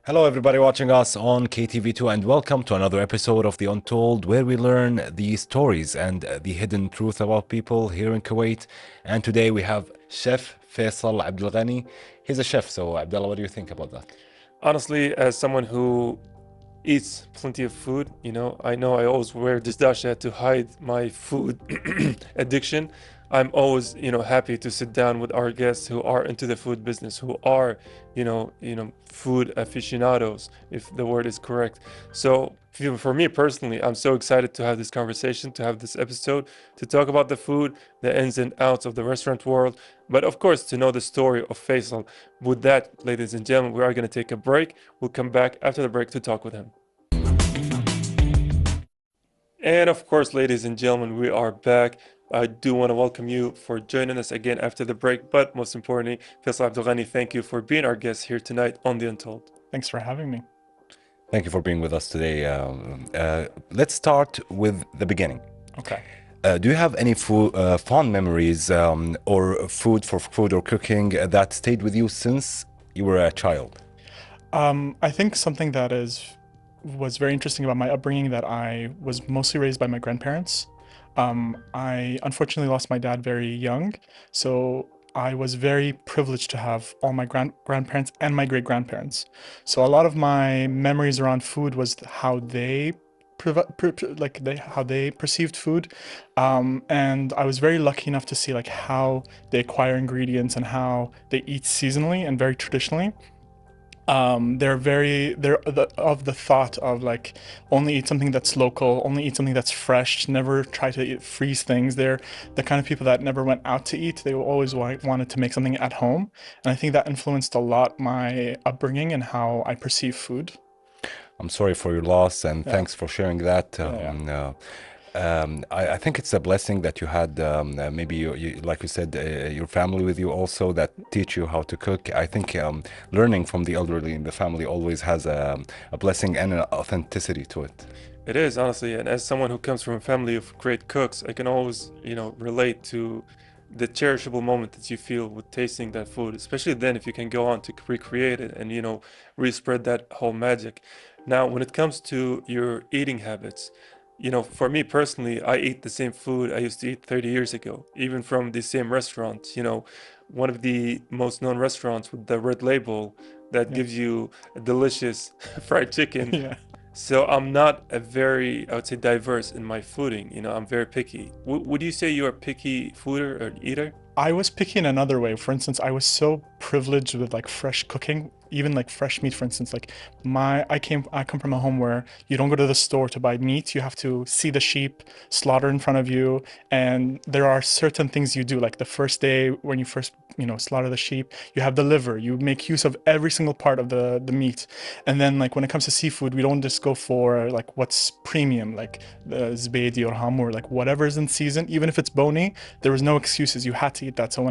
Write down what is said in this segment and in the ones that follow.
Hello, everybody watching us on KTV2, and welcome to another episode of the Untold, where we learn the stories and the hidden truth about people here in Kuwait. And today we have Chef Faisal Abdulghani. He's a chef, so Abdullah, what do you think about that? Honestly, as someone who eats plenty of food, I know I always wear this dasha to hide my food addiction. I'm always, happy to sit down with our guests who are into the food business, who are, food aficionados, if the word is correct. So for me personally, I'm so excited to have this conversation, to have this episode, to talk about the food, the ins and outs of the restaurant world, but of course, to know the story of Faisal. With that, ladies and gentlemen, we are going to take a break. We'll come back after the break to talk with him. And of course, ladies and gentlemen, we are back. I do want to welcome you for joining us again after the break, but most importantly, Faisal Abdulghani, thank you for being our guest here tonight on The Untold. Thanks for having me. Thank you for being with us today. Let's start with the beginning. Okay. Do you have any fond memories or food or cooking that stayed with you since you were a child? I think something that was very interesting about my upbringing, that I was mostly raised by my grandparents. I unfortunately lost my dad very young, so I was very privileged to have all my grandparents and my great-grandparents. So a lot of my memories around food was how they how they perceived food, and I was very lucky enough to see like how they acquire ingredients and how they eat seasonally and very traditionally. Of the thought of like only eat something that's local, only eat something that's fresh, never try to freeze things. They're the kind of people that never went out to eat. They always wanted to make something at home, and I think that influenced a lot my upbringing and how I perceive food. I'm sorry for your loss, and Yeah. thanks for sharing that. Yeah. I think it's a blessing that you had, maybe like you said, your family with you also that teach you how to cook. I think learning from the elderly in the family always has a blessing and an authenticity to it. It is, honestly, and as someone who comes from a family of great cooks, I can always, relate to the cherishable moment that you feel with tasting that food, especially then if you can go on to recreate it and, respread that whole magic. Now, when it comes to your eating habits, for me personally, I eat the same food I used to eat 30 years ago, even from the same restaurant, one of the most known restaurants with the red label that Yeah. gives you a delicious fried chicken. Yeah. So I'm not a very, I would say, diverse in my fooding. I'm very picky. Would you say you're a picky fooder or an eater? I was picky in another way. For instance, I was so privileged with like fresh cooking, even like fresh meat, for instance. Like I come from a home where you don't go to the store to buy meat. You have to see the sheep slaughter in front of you. And there are certain things you do, like the first day when you first, slaughter the sheep, you have the liver. You make use of every single part of the meat. And then like when it comes to seafood, we don't just go for like what's premium, like the zbeidi or hamur, like whatever's in season, even if it's bony, there was no excuses. You had to eat that. So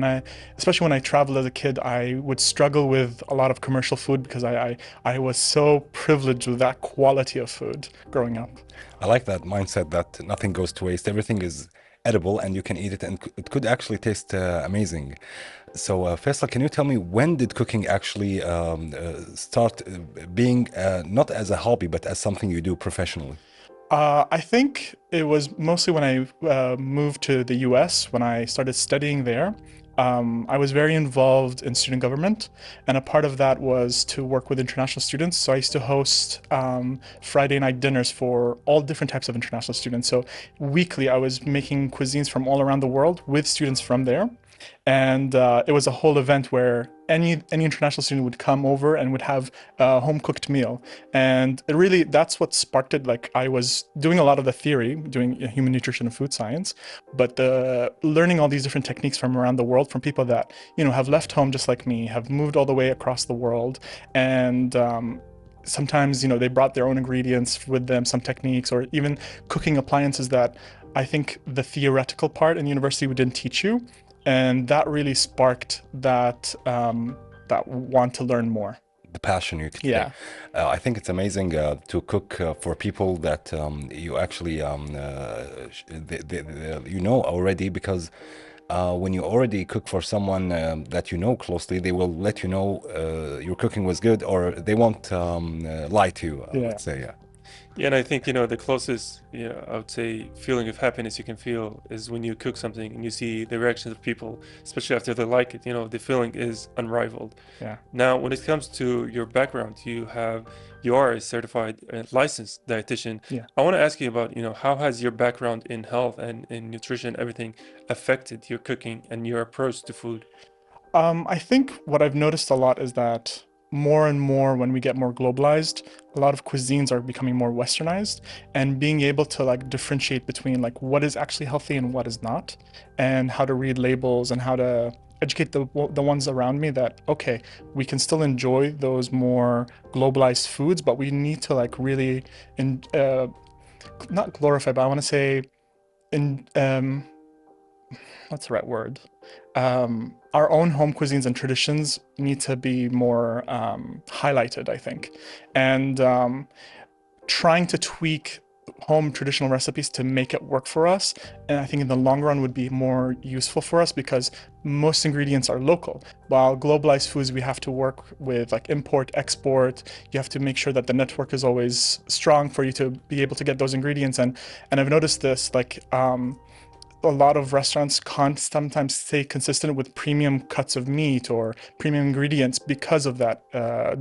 especially when I traveled as a kid, I would struggle with a lot of commercial food because I was so privileged with that quality of food growing up. I like that mindset that nothing goes to waste. Everything is edible and you can eat it, and it could actually taste amazing. So, Faisal, can you tell me when did cooking actually start being not as a hobby, but as something you do professionally? I think it was mostly when I moved to the US, when I started studying there. I was very involved in student government, and a part of that was to work with international students. So I used to host Friday night dinners for all different types of international students. So weekly, I was making cuisines from all around the world with students from there. And it was a whole event where any international student would come over and would have a home cooked meal, and it really, that's what sparked it. Like I was doing a lot of the theory, doing human nutrition and food science, but the learning all these different techniques from around the world from people that have left home just like me, have moved all the way across the world, and sometimes they brought their own ingredients with them, some techniques or even cooking appliances that I think the theoretical part in university we didn't teach you, and that really sparked that want to learn more. The passion, you could say. Yeah. I think it's amazing to cook for people that you actually you know already, because when you already cook for someone that you know closely, they will let you know your cooking was good, or they won't lie to you, Yeah. let's say. Yeah. Yeah, and I think, the closest, I would say, feeling of happiness you can feel is when you cook something and you see the reactions of people, especially after they like it. The feeling is unrivaled. Yeah. Now, when it comes to your background, you are a certified licensed dietitian. Yeah. I want to ask you about, how has your background in health and in nutrition, everything affected your cooking and your approach to food? I think what I've noticed a lot is that more and more when we get more globalized, a lot of cuisines are becoming more westernized, and being able to like differentiate between like what is actually healthy and what is not, and how to read labels and how to educate the ones around me that, okay, we can still enjoy those more globalized foods, but we need to like really not glorify, but I want to say in what's the right word? Our own home cuisines and traditions need to be more highlighted, I think. And trying to tweak home traditional recipes to make it work for us, and I think in the long run would be more useful for us because most ingredients are local. While globalized foods, we have to work with like import, export. You have to make sure that the network is always strong for you to be able to get those ingredients. And I've noticed this like a lot of restaurants can't sometimes stay consistent with premium cuts of meat or premium ingredients because of that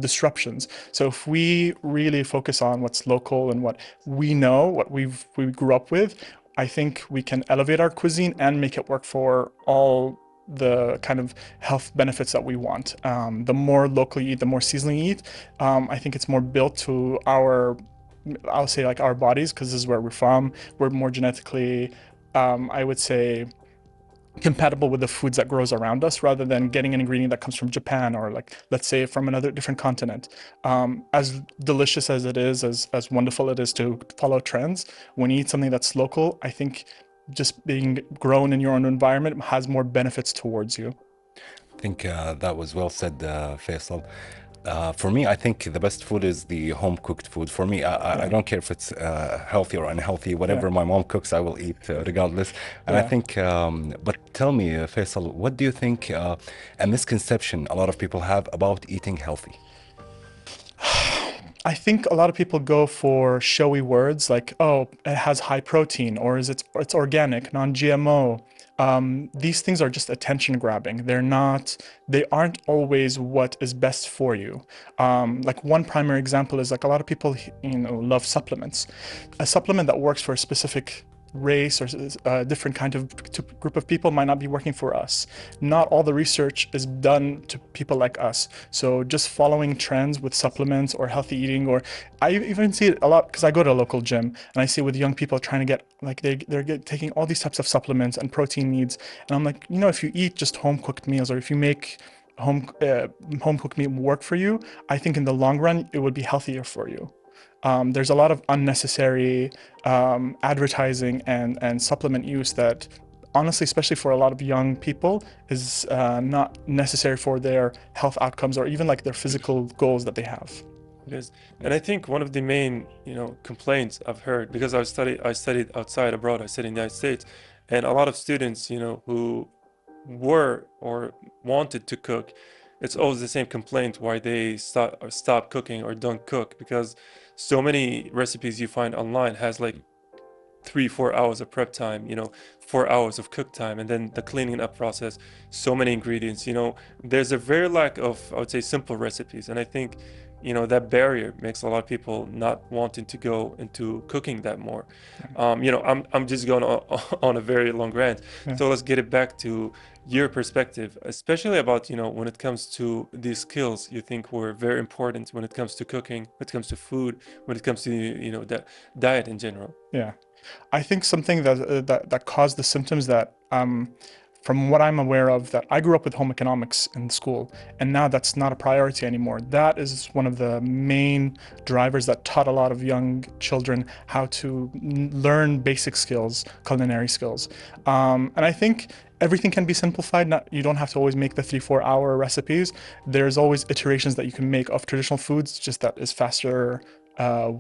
disruptions. So if we really focus on what's local and what we know, what we grew up with, I think we can elevate our cuisine and make it work for all the kind of health benefits that we want. The more local you eat, the more seasonal you eat, I think it's more built to I'll say like our bodies, because this is where we're from. We're more genetically I would say compatible with the foods that grows around us rather than getting an ingredient that comes from Japan or like let's say from another different continent. As delicious as it is, as wonderful it is to follow trends, when you eat something that's local, I think just being grown in your own environment has more benefits towards you. I think that was well said, Faisal. For me, I think the best food is the home cooked food. For me, I don't care if it's healthy or unhealthy. Whatever Yeah. my mom cooks, I will eat regardless. And I Yeah. think, but tell me, Faisal, what do you think a misconception a lot of people have about eating healthy? I think a lot of people go for showy words like, oh, it has high protein, or it's organic, non-GMO. These things are just attention grabbing. They aren't always what is best for you. Like one primary example is like a lot of people, love supplements. A supplement that works for a specific race or a different kind of group of people might not be working for us. Not all the research is done to people like us. So just following trends with supplements or healthy eating, or I even see it a lot because I go to a local gym and I see with young people trying to get like taking all these types of supplements and protein needs. And I'm like, if you eat just home cooked meals or if you make home cooked meal work for you, I think in the long run it would be healthier for you. There's a lot of unnecessary advertising and supplement use that honestly, especially for a lot of young people, is not necessary for their health outcomes or even like their physical goals that they have. It is. And I think one of the main, complaints I've heard, because I studied outside abroad, I studied in the United States, and a lot of students, who were or wanted to cook, it's always the same complaint why they stop cooking or don't cook, because so many recipes you find online has like 3-4 hours of prep time, 4 hours of cook time, and then the cleaning up process, so many ingredients. There's a very lack of, I would say, simple recipes, and I think that barrier makes a lot of people not wanting to go into cooking that more. I'm just going on a very long rant. Yeah. So let's get it back to your perspective, especially about when it comes to these skills you think were very important when it comes to cooking, when it comes to food, when it comes to the diet in general. Yeah. I think something that caused the symptoms that, from what I'm aware of, that I grew up with home economics in school, and now that's not a priority anymore. That is one of the main drivers that taught a lot of young children how to learn basic skills, culinary skills. And I think everything can be simplified. You don't have to always make the 3-4 hour recipes. There's always iterations that you can make of traditional foods, just that is faster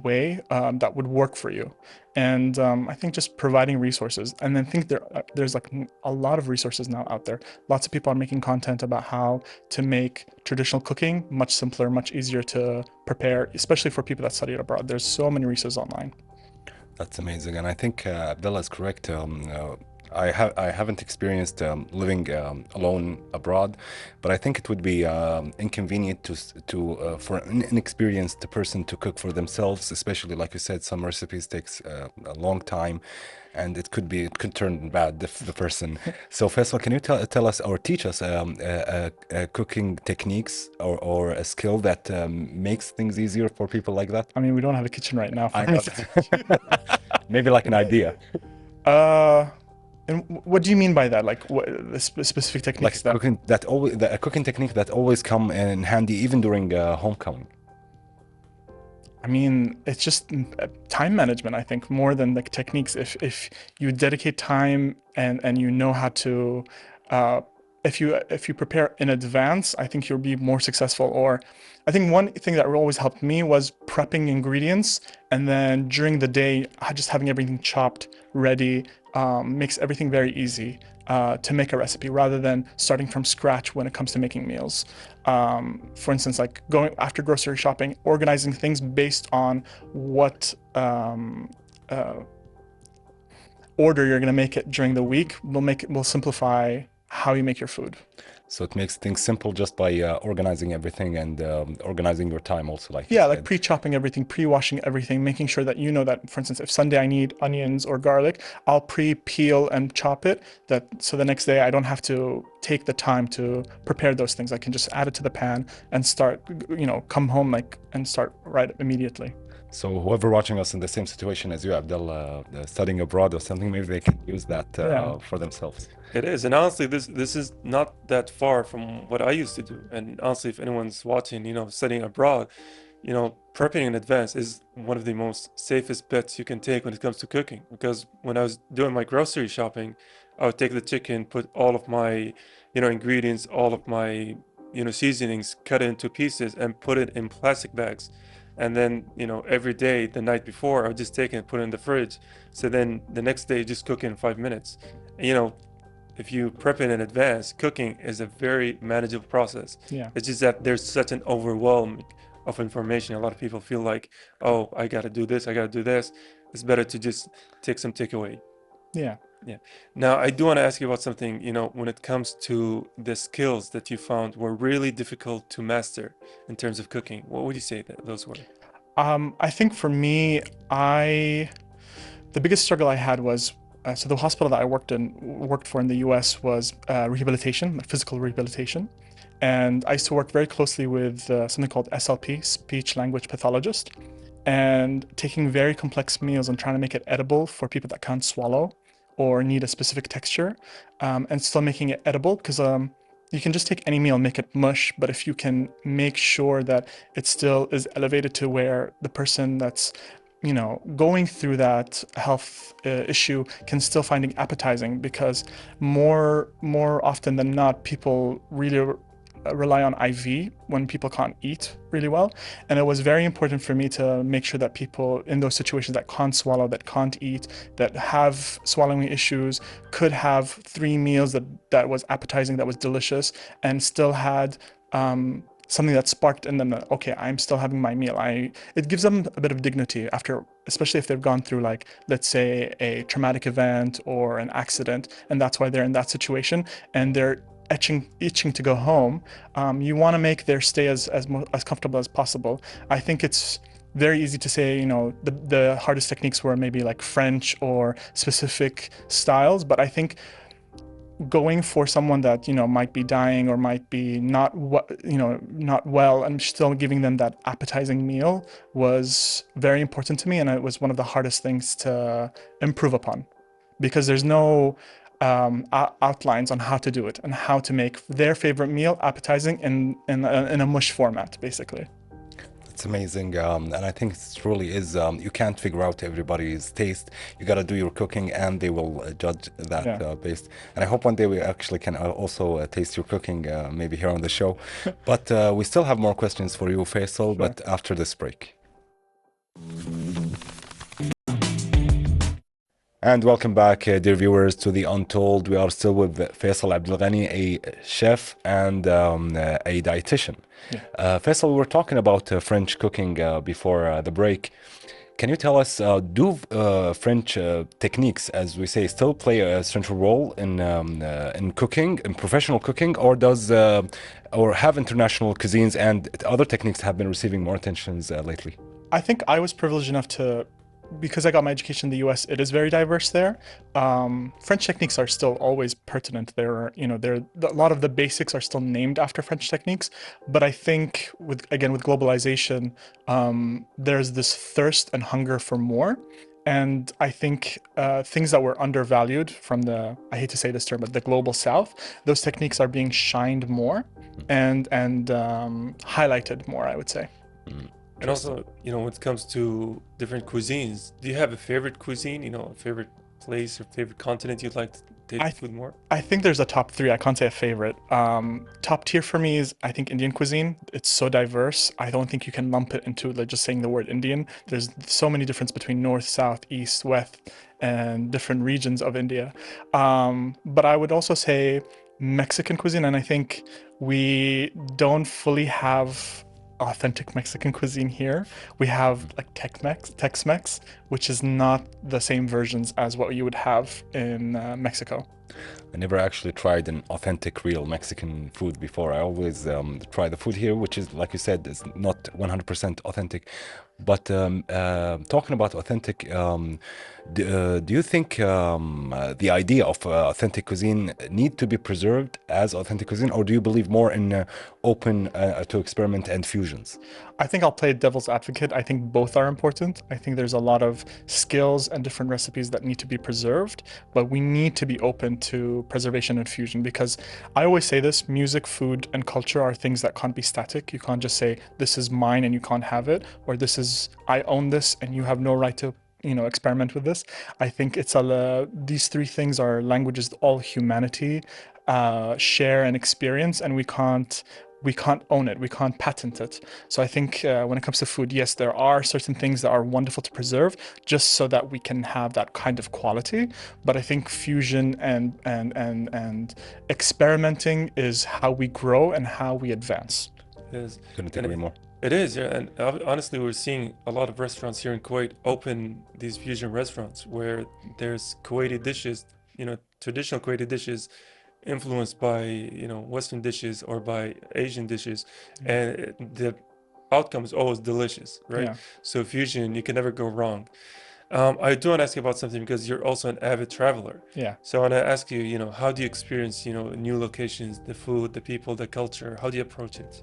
way that would work for you. And I think just providing resources, and then think there's like a lot of resources now out there. Lots of people are making content about how to make traditional cooking much simpler, much easier to prepare, especially for people that study abroad. There's so many resources online. That's amazing, and I think Abdullah is correct. I haven't experienced living alone abroad, but I think it would be inconvenient for an inexperienced person to cook for themselves, especially like you said, some recipes takes a long time, and it could turn bad if the person. So Faisal, can you tell us or teach us cooking techniques or a skill that makes things easier for people like that? I mean, we don't have a kitchen right now. I know. Maybe like an idea. And what do you mean by that? Like, what the specific techniques? Like a cooking technique that always come in handy even during homecoming. I mean, it's just time management, I think, more than the techniques. If you dedicate time and you know how to, if you prepare in advance, I think you'll be more successful. Or I think one thing that always helped me was prepping ingredients, and then during the day, just having everything chopped, ready, makes everything very easy to make a recipe rather than starting from scratch when it comes to making meals. For instance, like going after grocery shopping, organizing things based on what order you're going to make it during the week will simplify how you make your food. So it makes things simple just by organizing everything and organizing your time also, like yeah, like pre-chopping everything, pre-washing everything, making sure that you know that, for instance, if Sunday I need onions or garlic, I'll pre-peel and chop it, so the next day I don't have to take the time to prepare those things. I can just add it to the pan and start, come home and start right immediately. So whoever watching us in the same situation as you, Abdullah, studying abroad or something, maybe they can use that for themselves. It is, and honestly, this is not that far from what I used to do. And honestly, if anyone's watching, studying abroad, prepping in advance is one of the most safest bets you can take when it comes to cooking. Because when I was doing my grocery shopping, I would take the chicken, put all of my, ingredients, all of my, seasonings, cut it into pieces, and put it in plastic bags. And then, every day, the night before, I would just take it and put it in the fridge. So then the next day, just cook it in 5 minutes. And, if you prep it in advance, cooking is a very manageable process. Yeah. It's just that there's such an overwhelm of information. A lot of people feel like, oh, I got to do this, I got to do this. It's better to just take some takeaway. Yeah. Yeah. Now, I do want to ask you about something, when it comes to the skills that you found were really difficult to master in terms of cooking. What would you say that those were? I think for me, the biggest struggle I had was, so the hospital that I worked for in the US was rehabilitation, physical rehabilitation. And I used to work very closely with something called SLP, speech language pathologist, and taking very complex meals and trying to make it edible for people that can't swallow or need a specific texture, and still making it edible, because you can just take any meal and make it mush, but if you can make sure that it still is elevated to where the person that's going through that health issue can still find it appetizing, because more often than not, people really rely on IV when people can't eat really well. And it was very important for me to make sure that people in those situations that can't swallow, that can't eat, that have swallowing issues, could have 3 meals that was appetizing, that was delicious, and still had something that sparked in them that, okay, I'm still having my meal. It gives them a bit of dignity after, especially if they've gone through, like, let's say a traumatic event or an accident, and that's why they're in that situation, and they're itching to go home. You want to make their stay as comfortable as possible. I think it's very easy to say, the hardest techniques were maybe like French or specific styles, but I think going for someone that might be dying or might be not well, and still giving them that appetizing meal was very important to me, and it was one of the hardest things to improve upon, because there's no outlines on how to do it and how to make their favorite meal appetizing in a mush format, basically. It's amazing, and I think it truly is. You can't figure out everybody's taste. You got to do your cooking, and they will judge that based. And I hope one day we actually can also taste your cooking, maybe here on the show. But we still have more questions for you, Faisal, Sure. but after this break. And welcome back, dear viewers, to the Untold. We are still with Faisal Abdulghani, a chef and a dietitian. Yeah. Faisal, we were talking about French cooking before the break. Can you tell us, do French techniques, as we say, still play a central role in cooking, in professional cooking, or does or have international cuisines and other techniques have been receiving more attentions lately? I think I was privileged enough to, because I got my education in the US, it is very diverse there. French techniques are still always pertinent. A lot of the basics are still named after French techniques, but I think with globalization, there's this thirst and hunger for more. And I think things that were undervalued from I hate to say this term, but the global South, those techniques are being shined more and highlighted more, I would say. And also, when it comes to different cuisines, do you have a favorite cuisine, a favorite place or favorite continent you'd like to taste food more? I think there's a top three. I can't say a favorite. Top tier for me is, I think, Indian cuisine. It's so diverse. I don't think you can lump it into just saying the word Indian. There's so many differences between north, south, east, west, and different regions of India. But I would also say Mexican cuisine, and I think we don't fully have authentic Mexican cuisine here. We have like Tex-Mex, which is not the same versions as what you would have in Mexico. I never actually tried an authentic, real Mexican food before. I always try the food here, which is, like you said, is not 100% authentic. But talking about authentic, do you think the idea of authentic cuisine need to be preserved as authentic cuisine, or do you believe more in open to experiment and fusions? I think I'll play devil's advocate. I think both are important. I think there's a lot of skills and different recipes that need to be preserved, but we need to be open to preservation and fusion, because I always say this: music, food, and culture are things that can't be static. You can't just say, this is mine and you can't have it, or this is, I own this and you have no right to experiment with this. I think it's these three things are languages all humanity share and experience, and we can't own it, we can't patent it. So I think when it comes to food, yes, there are certain things that are wonderful to preserve just so that we can have that kind of quality. But I think fusion and experimenting is how we grow and how we advance. Yes. Couldn't agree more. It is, yeah. And honestly, we're seeing a lot of restaurants here in Kuwait open these fusion restaurants where there's Kuwaiti dishes, traditional Kuwaiti dishes influenced by, Western dishes or by Asian dishes. And the outcome is always delicious, right? Yeah. So fusion, you can never go wrong. I do want to ask you about something because you're also an avid traveler. Yeah. So I want to ask you, how do you experience, new locations, the food, the people, the culture? How do you approach it?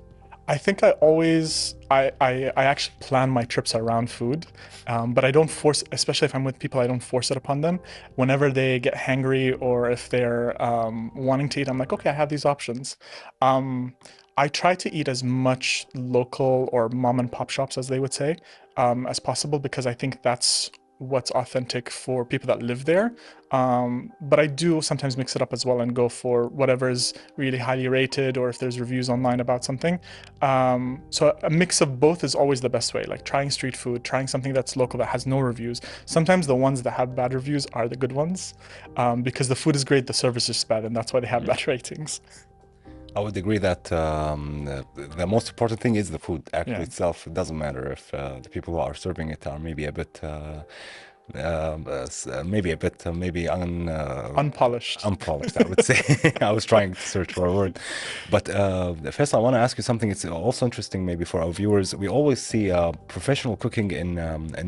I think I actually plan my trips around food, but I don't force, especially if I'm with people, I don't force it upon them. Whenever they get hangry or if they're wanting to eat, I'm like, okay, I have these options. I try to eat as much local or mom and pop shops, as they would say, as possible, because I think that's what's authentic for people that live there. But I do sometimes mix it up as well and go for whatever is really highly rated, or if there's reviews online about something. So a mix of both is always the best way, like trying street food, trying something that's local that has no reviews. Sometimes the ones that have bad reviews are the good ones, because the food is great, the service is bad, and that's why they have bad ratings. I would agree that the most important thing is the food actually itself. It doesn't matter if the people who are serving it are maybe a bit unpolished. Unpolished, I would say. I was trying to search for a word. But first, I want to ask you something. It's also interesting maybe for our viewers. We always see professional cooking in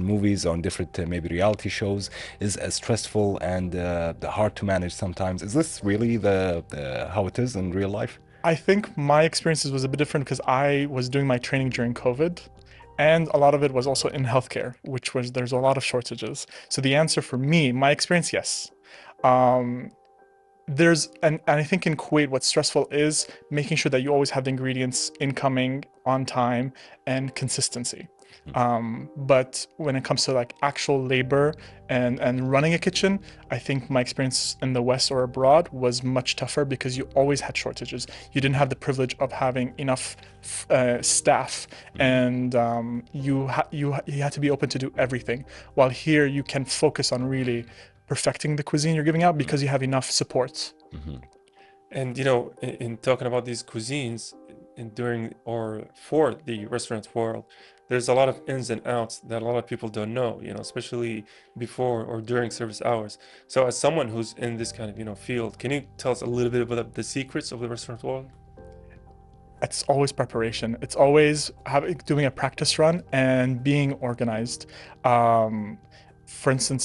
movies or in different maybe reality shows is stressful and hard to manage sometimes. Is this really how it is in real life? I think my experiences was a bit different because I was doing my training during COVID, and a lot of it was also in healthcare, there's a lot of shortages. So the answer for me, my experience, yes. And I think in Kuwait, what's stressful is making sure that you always have the ingredients incoming on time and consistency. But when it comes to like actual labor and running a kitchen, I think my experience in the West or abroad was much tougher because you always had shortages. You didn't have the privilege of having enough staff, and you had to be open to do everything. While here, you can focus on really perfecting the cuisine you're giving out because you have enough support. And you know, in talking about these cuisines, during or for the restaurant world, there's a lot of ins and outs that a lot of people don't know, you know, especially before or during service hours. So as someone who's in this kind of, you know, field, can you tell us a little bit about the secrets of the restaurant world? It's always preparation. It's always doing a practice run and being organized. For instance,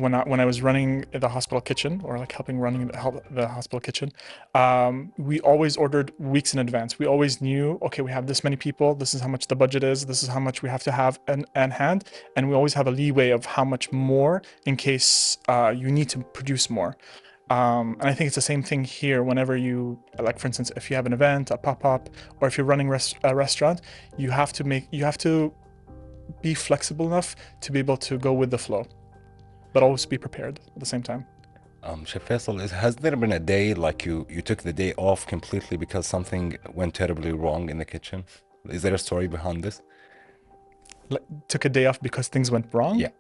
when I was running the hospital kitchen, or like helping running the hospital kitchen, we always ordered weeks in advance. We always knew, okay, we have this many people, this is how much the budget is, this is how much we have to have in hand, and we always have a leeway of how much more in case you need to produce more. And I think it's the same thing here. Whenever you, like for instance, if you have an event, a pop-up, or if you're running a restaurant, you have to be flexible enough to be able to go with the flow, but always be prepared at the same time. Chef Faisal, has there been a day like you took the day off completely because something went terribly wrong in the kitchen? Is there a story behind this? Like, took a day off because things went wrong? Yeah.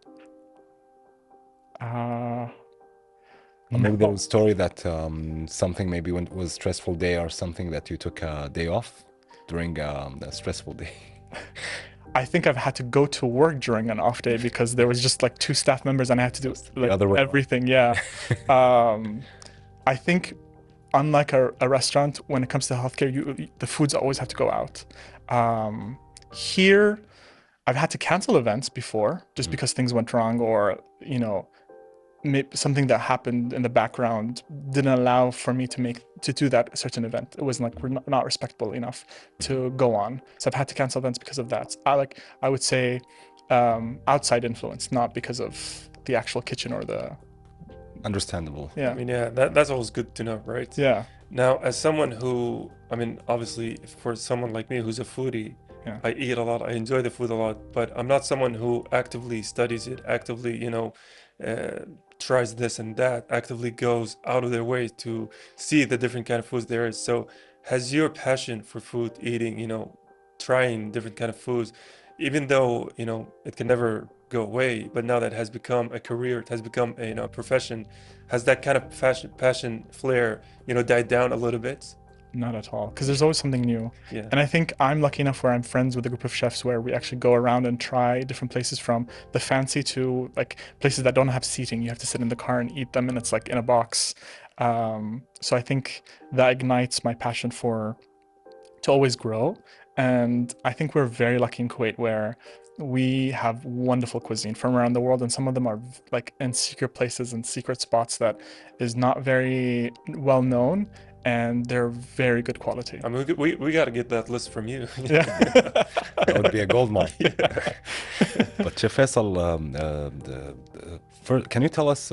Or maybe there was a story that something maybe was stressful day or something that you took a day off during a stressful day. I think I've had to go to work during an off day because there was just like 2 staff members and I had to do like everything. Yeah. I think unlike a restaurant, when it comes to healthcare, the foods always have to go out. Here, I've had to cancel events before just because things went wrong, or, you know, something that happened in the background didn't allow for me to do that certain event. It wasn't like we're not respectable enough to go on. So I've had to cancel events because of that. I would say outside influence, not because of the actual kitchen or the. Understandable. Yeah. I mean, yeah, that's always good to know, right? Yeah. Now, as someone who, I mean, obviously, for someone like me who's a foodie, Yeah. I eat a lot, I enjoy the food a lot, but I'm not someone who actively studies it, actively, you know, tries this and that, actively goes out of their way to see the different kind of foods there is. So has your passion for food eating, you know, trying different kind of foods, even though, you know, it can never go away, but now that has become a career, it has become a, you know, profession, has that kind of passion flair, you know, died down a little bit? Not at all, because there's always something new. Yeah. And I think I'm lucky enough where I'm friends with a group of chefs where we actually go around and try different places, from the fancy to like places that don't have seating. You have to sit in the car and eat them, and it's like in a box. So I think that ignites my passion to always grow. And I think we're very lucky in Kuwait where we have wonderful cuisine from around the world, and some of them are like in secret places and secret spots that is not very well known, and they're very good quality. I mean, we got to get that list from you. Yeah. That would be a gold mine. Yeah. But Chef Faisal, can you tell us,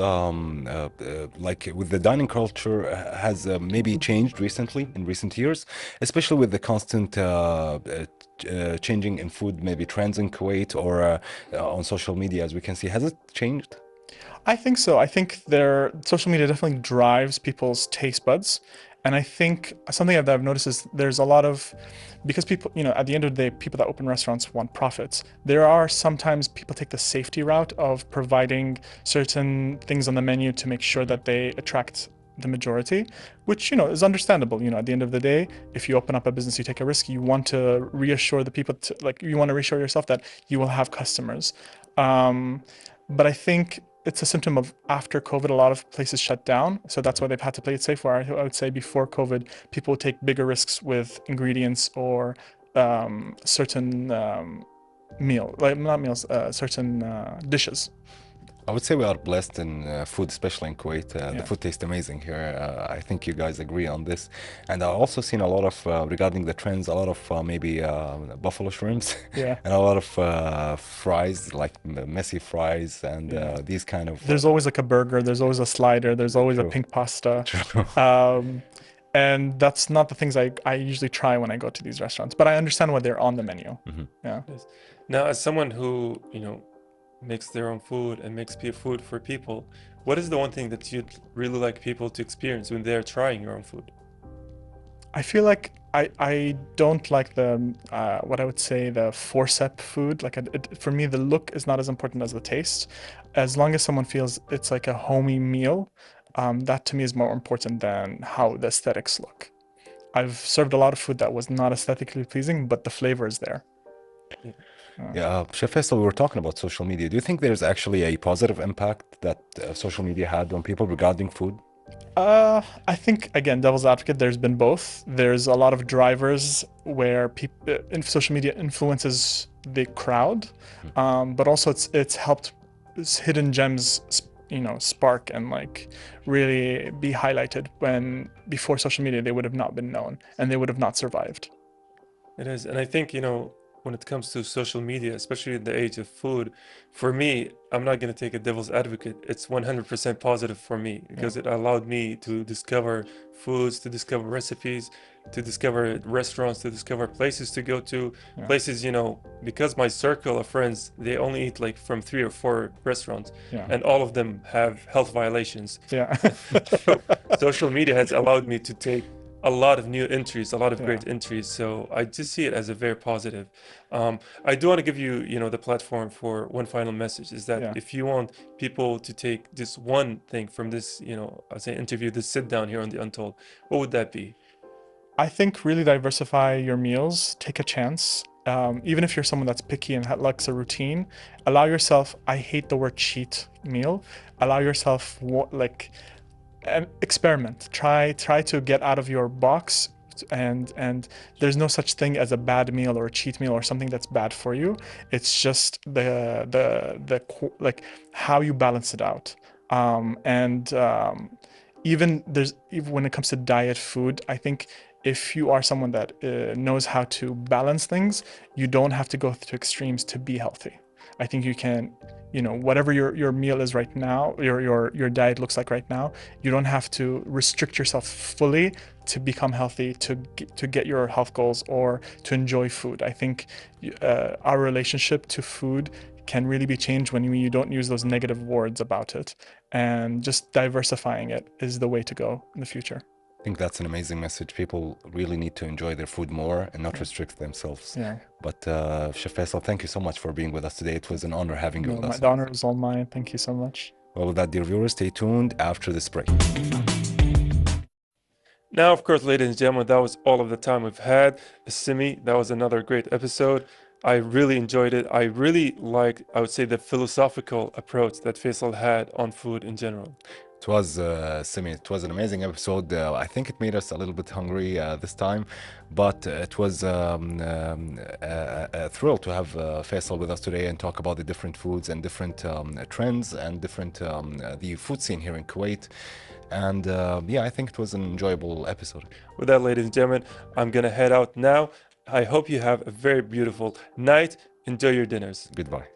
like with the dining culture has maybe changed recently in recent years, especially with the constant changing in food, maybe trends in Kuwait or on social media, as we can see, has it changed? I think so. I think social media definitely drives people's taste buds. And I think something that I've noticed is there's a lot of, because people, you know, at the end of the day, people that open restaurants want profits. There are sometimes people take the safety route of providing certain things on the menu to make sure that they attract the majority, which, you know, is understandable. You know, at the end of the day, if you open up a business, you take a risk, you want to reassure the people, you want to reassure yourself that you will have customers. But I think it's a symptom of after COVID, a lot of places shut down. So that's why they've had to play it safe. Where I would say before COVID, people would take bigger risks with ingredients or certain certain dishes. I would say we are blessed in food, especially in Kuwait. Yeah. The food tastes amazing here. I think you guys agree on this. And I've also seen a lot of, regarding the trends, a lot of maybe buffalo shrimps. Yeah. And a lot of fries, like messy fries and these kind of... There's always like a burger, there's always a slider, there's always a pink pasta. True. And that's not the things I usually try when I go to these restaurants. But I understand why they're on the menu. Mm-hmm. Yeah. Yes. Now, as someone who, you know, makes their own food and makes food for people, what is the one thing that you'd really like people to experience when they're trying your own food? I feel like I don't like the what I would say the forcep food. Like for me, the look is not as important as the taste. As long as someone feels it's like a homey meal, that to me is more important than how the aesthetics look. I've served a lot of food that was not aesthetically pleasing, but the flavor is there. Yeah, Chef Faisal, we were talking about social media. Do you think there's actually a positive impact that social media had on people regarding food? I think again, devil's advocate, there's been both. There's a lot of drivers where people in social media influences the crowd, but also it's helped hidden gems, spark and like really be highlighted when before social media they would have not been known and they would have not survived. It is. And I think, when it comes to social media, especially in the age of food, for me, I'm not going to take a devil's advocate. It's 100% positive for me because it allowed me to discover foods, to discover recipes, to discover restaurants, to discover places to go to, places, because my circle of friends, they only eat like from 3 or 4 restaurants and all of them have health violations. Yeah. So social media has allowed me to take a lot of new entries, a lot of great entries. So I just see it as a very positive. I do want to give you, the platform for one final message is that if you want people to take just one thing from this, I say interview, this sit down here on the Untold, what would that be? I think really diversify your meals, take a chance. Even if you're someone that's picky and likes a routine, allow yourself, I hate the word cheat meal, allow yourself experiment, try to get out of your box, and there's no such thing as a bad meal or a cheat meal or something that's bad for you. It's just like how you balance it out. Even when it comes to diet food, I think if you are someone that knows how to balance things, you don't have to go to extremes to be healthy. I think you can, whatever your meal is right now, your diet looks like right now, you don't have to restrict yourself fully to become healthy, to get your health goals or to enjoy food. I think our relationship to food can really be changed when you don't use those negative words about it, and just diversifying it is the way to go in the future. I think that's an amazing message. People really need to enjoy their food more and not restrict themselves. Yeah. But Chef Faisal, thank you so much for being with us today. It was an honor having you with us. The honor is all mine. Thank you so much. Well, with that, dear viewers, stay tuned after this break. Now, of course, ladies and gentlemen, that was all of the time we've had. Simi, that was another great episode. I really enjoyed it. I really liked, I would say, the philosophical approach that Faisal had on food in general. It was, Simi, it was an amazing episode. I think it made us a little bit hungry this time, but it was a thrill to have Faisal with us today and talk about the different foods and different trends and different the food scene here in Kuwait. And I think it was an enjoyable episode. With that, ladies and gentlemen, I'm going to head out now. I hope you have a very beautiful night. Enjoy your dinners. Goodbye.